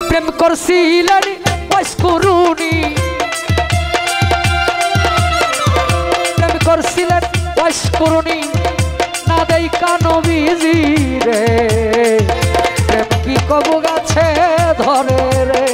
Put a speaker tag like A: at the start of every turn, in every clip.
A: প্রেম করছিলেন ওয়াসকুরুনি প্রেম করছিলেন ওয়াসকুরুনি না দেইকা নবীজি রে প্রেম কি কবু গাছে ধরে রে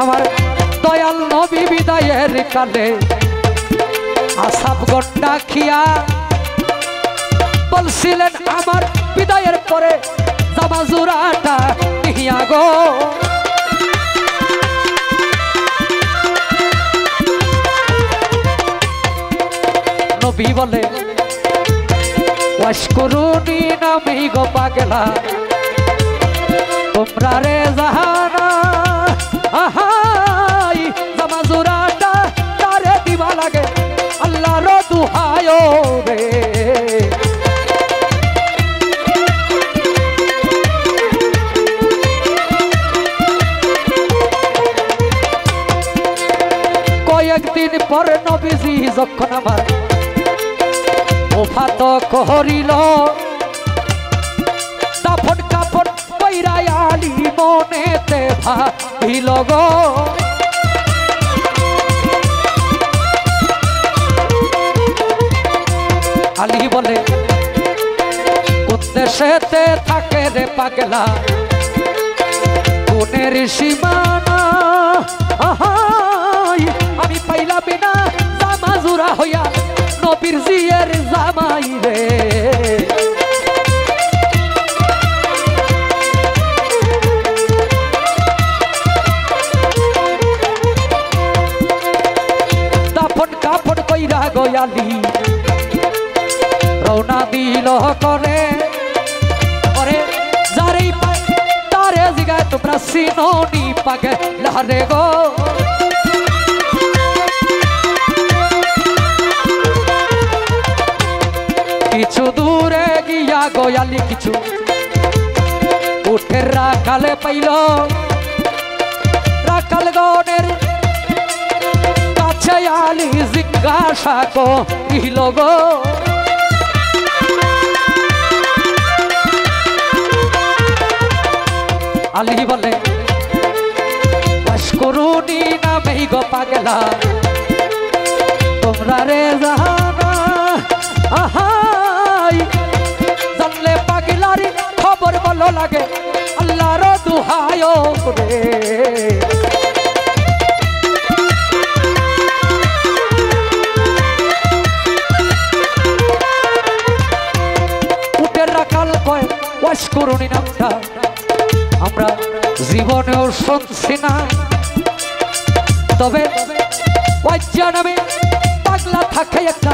A: আমার দয়াল নবী বিদায়ের কালে আসাব গন্ডা খিয়া বলছিলেন আমার বিদায়ের পরে জামা জোড়াটা নিয়া গো নবী বলে ওয়াসকুরুনি নামি গো পাগলা তোমরা রে জাহানা আহাই জামা জোড়াটা তারে দিবা লাগে আল্লাহর দুহায় রে কয়েকদিন পরে নবীজি যখন আমার ওফাত করিল দাফন কাফন কইরা আলী মনেতে ভাবিল গো আলী বলে কোন দেশেতে থাকে রে পাগলা কোনের সীমানা আহাই আমি পাইলাম না জামা জোড়া হইয়া নবীর জিয়ের জামাই রে দাফন কাফন কইরা গয়ালি রওনা দিল করে ওরে যারেই পায় তারে জিগায় তোমরা সিনোনি পাগলা রে গো কিছু দূরে গিয়া গয়ালি কিছু উঠের রাখালে পাইল রাখাল গনের কাছে আলী জিজ্ঞাসা করিল গো আলী বলে ওয়াসকুরুনি নামেই গো পাগলা তোমরা রে জাহানা আহাই জানলে পাগলারি খবর বলো লাগে আল্লাহর দুহায় রে উটের রাখাল কয় ওয়াসকুরুনি নামটা আমরা জীবনেও শুনছি না তবে ওয়াজ্জা নামে পাগলা থাকে একটা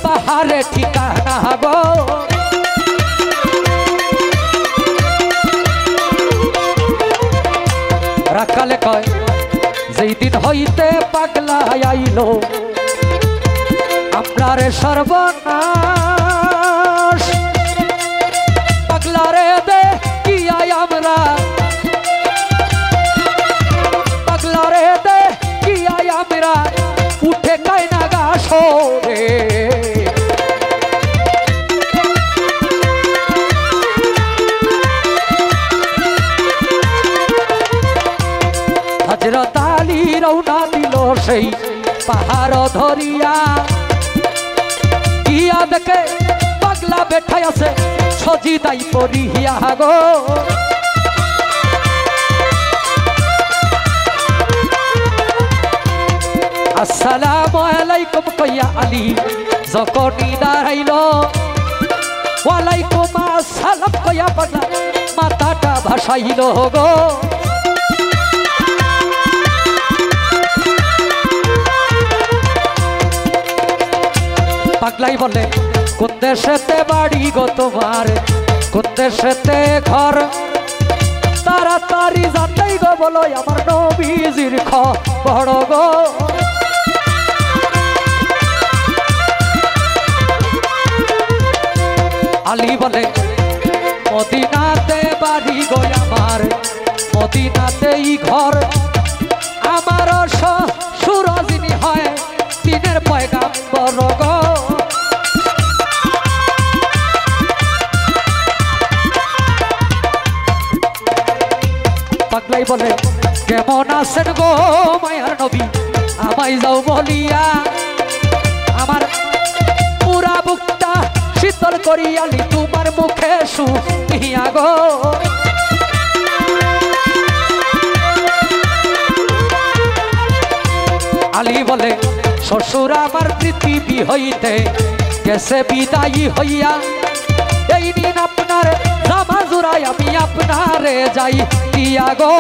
A: পাহাড়ে ঠিকানা গো রাখালে কয় যেই দিন হইতে পাগলা আইলো আমরা রে সর্বনাশ পাগলা রে দে কি আই আমরা পাগলা রে দে কি আই আমরা উঠে কায়না গাছো রে হযরত আলী রওনা দিল সেই পাহাড় ধরিয়া গিয়া দেখে পাগলা বেঠাই আছে সজিদাই পরিয়া গো আসসালামু আলাইকুম কইয়া আলী যখনই দাঁড়াইল ওয়ালাইকুম আসসালাম কইয়া পাগলা মাথাটা ভাসাইল গো পাগলাই বলে কোন দেশেতে বাড়ি গো তোমার কোন দেশেতে ঘর তাড়াতাড়ি জানতেই গো বলো আমার নবীজির খবর গো আলী বলে মদিনাতে বাড়ি গো আমার মদিনাতেই ঘর আমার শ্বশুর নবী আমায় যাও বলিয়া আমার পুরা বুকটা শীতল করিয়ালি তোমার মুখে শুনিয়া গো আলী বলে শ্বশুর আমার পৃথিবী হইতে গেছে বিদায়ী হইয়া এই দিন আপনার জামা জুড়াই আমি আপনারে যাই দিয়া গো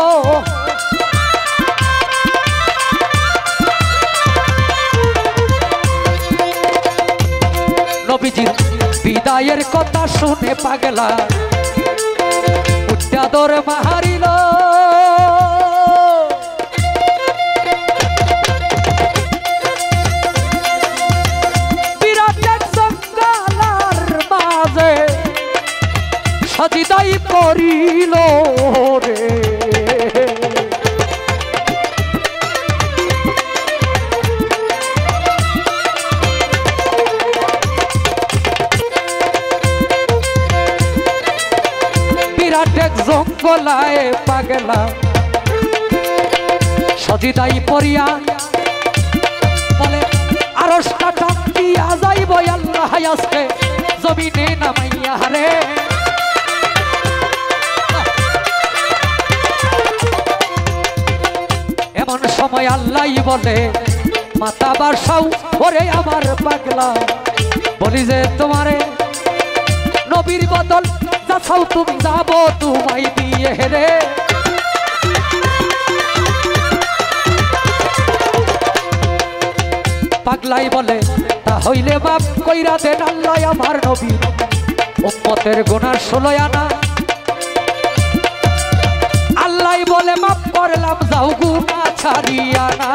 A: নবীজির বিদায়ের কথা শুনে পাগলা উঠা দর মাহারিল বিরাট এক জঙ্গলার মাঝে সাজিদাই করিল রে জঙ্গলায় পাগলা সজিদাই পরিয়া বলে আরশটা টান দিয়া যাইব আল্লাহ আজকে জমিনে নামাইয়া রে এমন সময় আল্লাহ বলে মাতা বাসাও ওরে আমার পাগলা বলি যে তোমারে নবীর বদল যাও তুমি যাবো তোমায় দিয়ে রে পাগলাই বলে তা হইলে মাপ কইরা দেন আল্লাহ আমার নবী উম্মতের গুনাহ 16 আনা আল্লাহ বলে মাপ করলাম যাও গুনাহ ছাড়িয়া না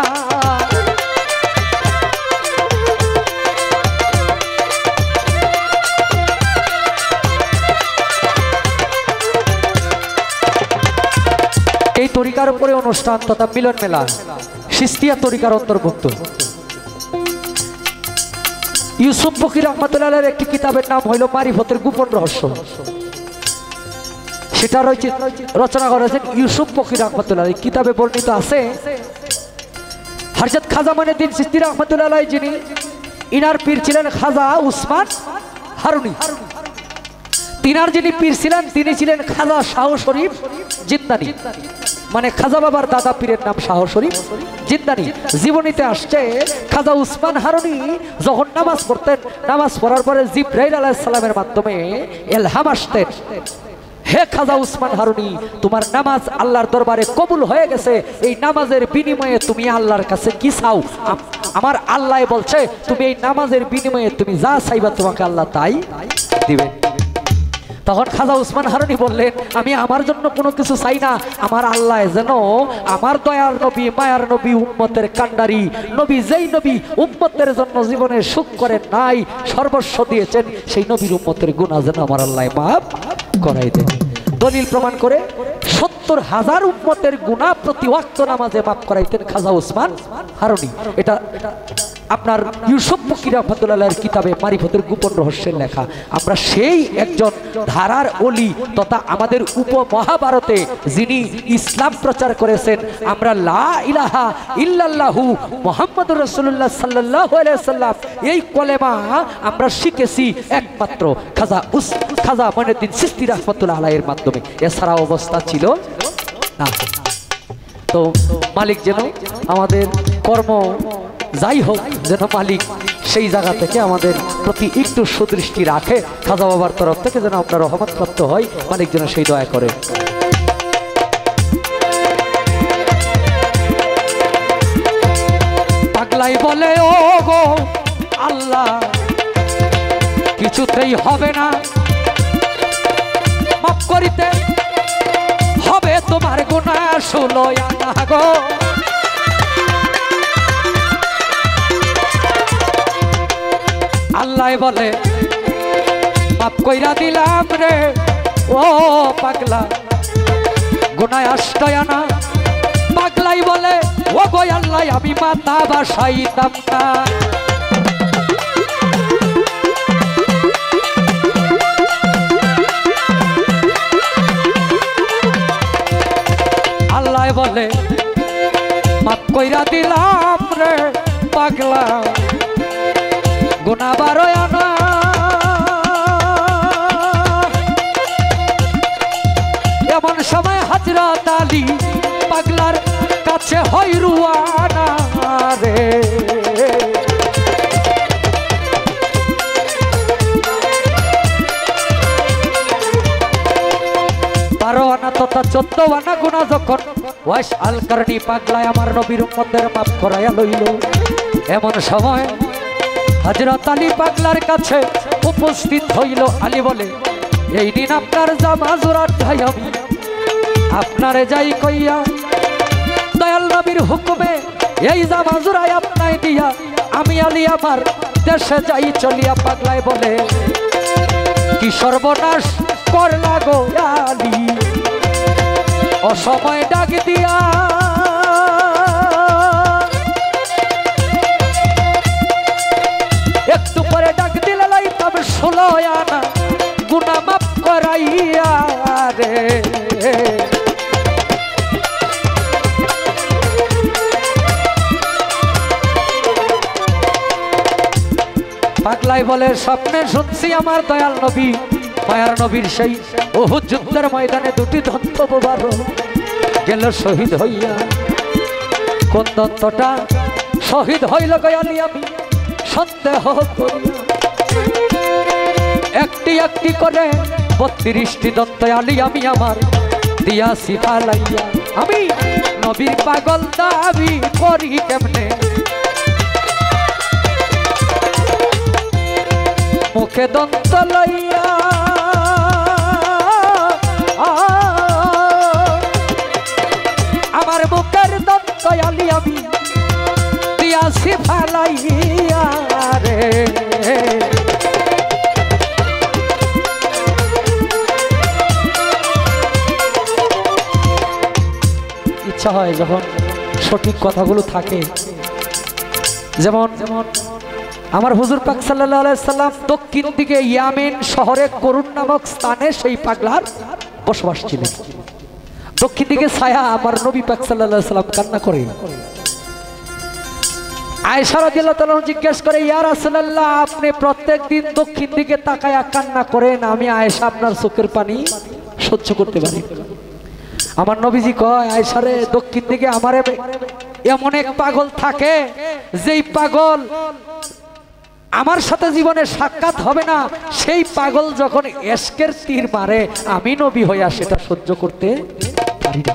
A: এই তরিকার উপরে অনুষ্ঠান তথা মিলন মেলা সিস্তিয়া তরিকার অন্তর্ভুক্ত ইউসুফ ফকির রহমাতুল্লাহর একটি কিতাবের নাম হইল মারিফতের গোপন রহস্য সেটা রয়েছে রচনা করেছেন ইউসুফ ফকির রহমাতুল্লাহ এই কিতাবে বর্ণিত আছে হযরত খাজা মঈনুদ্দিন চিশতি রহমাতুল্লাহ যিনি ইনার পীর ছিলেন খাজা উসমান হারুনি তিনার যিনি পীর ছিলেন তিনি ছিলেন খাজা শাহ শরীফ জিন্দানি মানে খাজা বাবার দাদা পীরের নাম শাহ শরীফ জিন্দানি জীবনীতে আসছে খাজা উসমান হারুনি যখন নামাজ পড়তেন নামাজ পড়ার পরে জিবরাইল আলাইহিস সালামের মাধ্যমে ইলহাম আসতেন হে খাজা উসমান হারুনি তোমার নামাজ আল্লাহর দরবারে কবুল হয়ে গেছে এই নামাজের বিনিময়ে তুমি আল্লাহর কাছে কি চাও আমার আল্লাহ বলছে তুমি এই নামাজের বিনিময়ে তুমি যা চাইবা তোমাকে আল্লাহ তাই দিবেন তখন খাজা উসমান হারুনি বললেন আমি আমার জন্য কোনো কিছু চাই না আমার আল্লাহ যেন আমার দয়ার নবী মায়ার নবী উম্মতের কান্ডারি নবী যেই নবী উম্মতের জন্য জীবনে সুখ করেন নাই সর্বস্ব দিয়েছেন সেই নবীর উম্মতের গুনাহ যেন আমার আল্লাহ মাফ করাই দেন দলিল প্রমাণ করে ৭০,০০০ উম্মতের গুনাহ প্রতি ওয়াক্ত নামাজে মাফ করাইতেন খাজা উসমান হারুনি এটা আপনার ইউসুফ ফকির রহমাতুল্লাহর কিতাবে মারিফতের গোপন রহস্যের লেখা আমরা সেই একজন ধারার ওলি তথা আমাদের উপমহাভারতে যিনি ইসলাম প্রচার করেছেন আমরা লা ইলাহা ইল্লাল্লাহু মুহাম্মাদুর রাসূলুল্লাহ সাল্লাল্লাহু আলাইহি ওয়াসাল্লাম এই কলেমা আমরা শিখেছি একমাত্র খাজা মঈনুদ্দিন চিশতি রাহমাতুল্লাহ আলাইহির মাধ্যমে এছাড়া অবস্থা ছিল না তো মালিক যেন আমাদের কর্ম যাই হোক যেন মালিক সেই জায়গা থেকে আমাদের প্রতি একটু সুদৃষ্টি রাখে খাজা বাবার তরফ থেকে যেন আমরা রহমত প্রাপ্ত হয় মালিক যেন সেই দয়া করে পাগলাই বলে ও গো আল্লাহ কিছুতেই হবে না মাফ করিতে হবে তোমার গুনাহ 16 আনা গো আল্লাহ বলে মাফ কইরা দিলাম রে ও পাগলা গুনাহ 8 আনা পাগলাই বলে ও গো আল্লাহ আমি মাথা বাসাইতাম না আল্লাহ বলে মাফ কইরা দিলাম রে পাগলা গুনা বারোয় আনা এমন সময় হযরত আলী পাগলার কাছে হই রুয়ানা রে বারো আনা তথা 14 আনা গুনাহ যখন ওয়াইস আল করনি পাগলায় আমার নবীর উম্মতের মাফ করাইয়া লইল এমন সময় হযরত আলী পাগলার কাছে উপস্থিত হইল আলী বলে এই দিন আপনার জামা জোড়ার ভাই আমি আপনারে যাই কইয়া দয়াল নবীর হুকুমে এই জামা জোড়ায় আপনায় দিয়া আমি আলী আমার দেশে যাই চলিয়া পাগলায় বলে কি সর্বনাশ করলা গো আলী অসময় ডাক দিয়া একটু পরে ডাক দিলে লাইতাম 16 আনা গুনাহ মাফ করাইয়া রে পাগলাই বলে স্বপ্নে শুনছি আমার দয়াল নবী মায়ার নবীর সেই উহুদ যুদ্ধের ময়দানে দুটি দন্ত বোবার গেল শহীদ হইয়া কোন দন্তটা শহীদ হইল গয়ালি আমি সন্দেহ করিয়া একটি একটি করে 32টি দন্ত আলী আমি আমার দিয়াছি ফালাইয়া আমি নবীর পাগল দাবি করি কেমনে মুখে দন্ত লইয়া আমার মুখের দন্ত আলী আমি দিয়াছি ফালাইয়া রে ইচ্ছা হয় যখন সঠিক কথাগুলো থাকে যেমন আমার হুজুর পাক সাল্লাল্লাহু আলাইহি সাল্লাম দক্ষিণ দিকে ইয়ামেন শহরে করুন নামক স্থানে সেই পাগলার বসবাস ছিল দক্ষিণ দিকে ছায়া আমার নবী পাক সাল্লাল্লাহু আলাইহি সাল্লাম কান্না করেন আয়েশা রাদিয়াল্লাহু তাআলা জিজ্ঞেস করে ইয়া রাসূলুল্লাহ আপনি প্রত্যেকদিন দক্ষিণ দিকে তাকায়া কান্না করেন আমি আয়েশা আপনার চোখের পানি সহ্য করতে পারি আমার নবীজি কয় আয়েশা রে দক্ষিণ দিকে আমারে এমন এক পাগল থাকে যেই পাগল আমার সাথে জীবনে সাক্ষাৎ হবে না সেই পাগল যখন এশকের তীর মারে আমি নবী হইয়া সেটা সহ্য করতে পারি না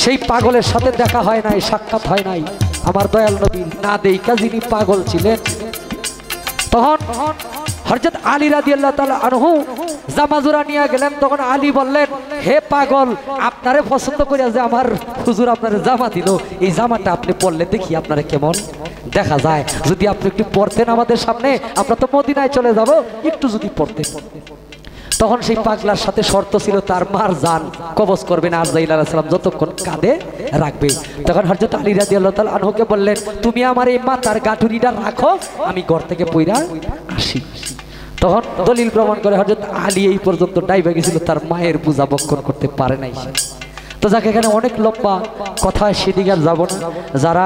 A: সেই পাগলের সাথে দেখা হয় নাই সাক্ষাৎ হয় নাই আমার দয়াল নবী না দেইখা যিনি পাগল ছিলেন তখন হযরত আলী রাদিয়াল্লাহু তাআলা আনহু জামা জোড়া নিয়ে গেলেন তখন আলী বললেন হে পাগল আপনারে পছন্দ করিয়া যে আমার হুজুর আপনারে জামা দিল এই জামাটা আপনি পরলে দেখি আপনারে কেমন দেখা যায় যদি আপনি একটু পড়তেন আমাদের সামনে আমরা তো মদিনায় চলে যাব একটু যদি পড়তেন তখন সেই পাগলার সাথে শর্ত ছিল তার মার জান কবজ করবে না আরজাইল আলাইহিস সালাম যতক্ষণ কাঁধে রাখবে তখন হযরত আলী রাদিয়াল্লাহু তাআলা আনহুকে বললেন তুমি আমার এই মাথার গাঁঠুরিটা রাখো আমি ঘর থেকে পয়রা আসি তখন দলিল প্রমাণ করে হযরত আলী এই পর্যন্ত ডাইবা গেছিল তার মায়ের পূজা বক্ষণ করতে পারে নাই তো যাকে এখানে অনেক লম্বা কথা সেদিকে আর যাব না যারা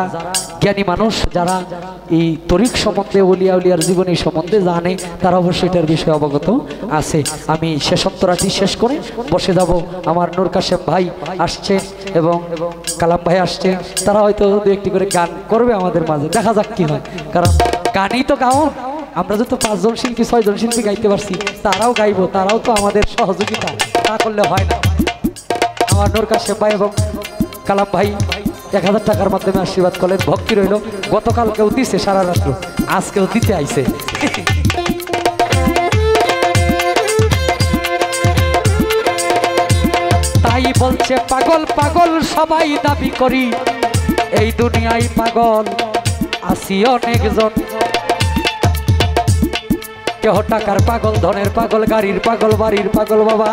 A: জ্ঞানী মানুষ যারা এই তরিক সম্বন্ধে ওলিয়া উলিয়ার জীবনী সম্বন্ধে জানে তারা অবশ্যই এটার বিষয়ে অবগত আছে আমি শেষোত্তরাটি শেষ করে বসে যাব আমার নূর কাশেম ভাই আসছে এবং কালাম ভাই আসছে তারা হয়তো দু একটি করে গান করবে আমাদের মাঝে দেখা যাক কি হয় কারণ গানই তো গাও আমরা যত 5 জন শিল্পী 6 জন শিল্পী গাইতে পারছি তারাও গাইবো তারাও তো আমাদের সহযোগিতা না করলে হয় না আমার নূর কাশেম ভাই এবং কালাম ভাই 1000 টাকার মাধ্যমে আশীর্বাদ করলেন ভক্তি রইল গতকালকেও দিছে সারা রাত্র আজকেও দিতে আইছে তাই বলছে পাগল পাগল সবাই দাবি করি এই দুনিয়ায় পাগল আসি অনেকজন কেহ টাকার পাগল ধনের পাগল গাড়ির পাগল বাড়ির পাগল বাবা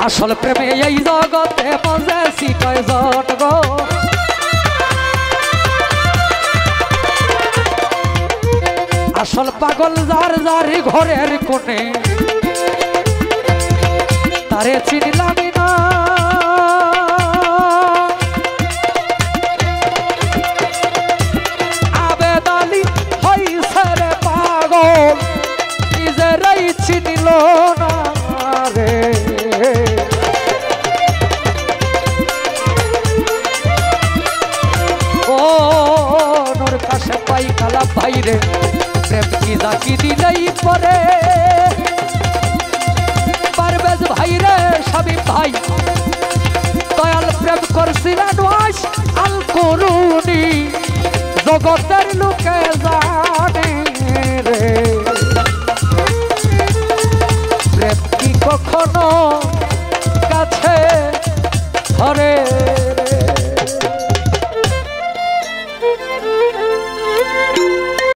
A: আসল প্রেমে এই জগতে মজেছি কয়জন গো আসল পাগল যার যার ঘরের কোণে তারে চিনলাম না আলতাফ ভাই রে প্রেম কি জাকি দিলেই পরে পারভেজ ভাই রে শামীম ভাই দয়াল প্রেম করছিলেন ওয়াস আল করুনি জগতের লোকে জানে রে প্রেম কি কখনো কাছে ধরে রে